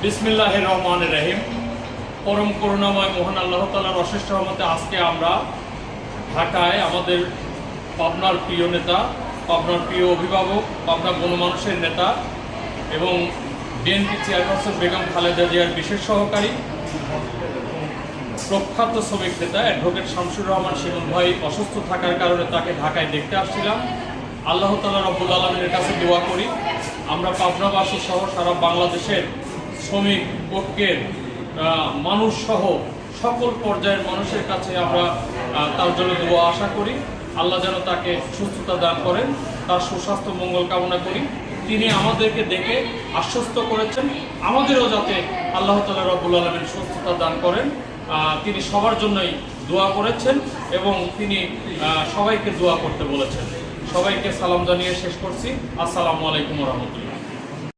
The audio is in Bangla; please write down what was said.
বিসমিল্লাহির রহমানির রহিম। পরম করুণাময় মহান আল্লাহ তাআলার অশেষ রহমতে আজকে আমরা ঢাকায় আমাদের পাবনার প্রিয় নেতা, পাবনার প্রিয় অভিভাবক, পাবনা গণমানুষের নেতা এবং বিএনপি চেয়ারপারসন বেগম খালেদা জিয়ার বিশেষ সহকারী প্রখ্যাত শ্রমিক নেতা অ্যাডভোকেট শামসুর রহমান শিমুল ভাই অসুস্থ থাকার কারণে তাকে ঢাকায় দেখতে আসছিলাম। আল্লাহ তাআলা রব্বুল আলামিনের কাছে দোয়া করি আমরা পাবনাবাসী সহ সারা বাংলাদেশের শ্রমিক ঐক্যের মানুষ সহ সকল পর্যায়ের মানুষের কাছে আমরা তার জন্য দোয়া আশা করি। আল্লাহ যেন তাকে সুস্থতা দান করেন, তার সুস্বাস্থ্য মঙ্গল কামনা করি। তিনি আমাদেরকে দেখে আশ্বস্ত করেছেন আমাদেরও যাতে আল্লাহ তাআলা রব্বুল আলামিন সুস্থতা দান করেন। তিনি সবার জন্যই দোয়া করেছেন এবং তিনি সবাইকে দোয়া করতে বলেছেন। সবাইকে সালাম জানিয়ে শেষ করছি। আসসালামু আলাইকুম ওয়া রাহমাতুল্লাহ।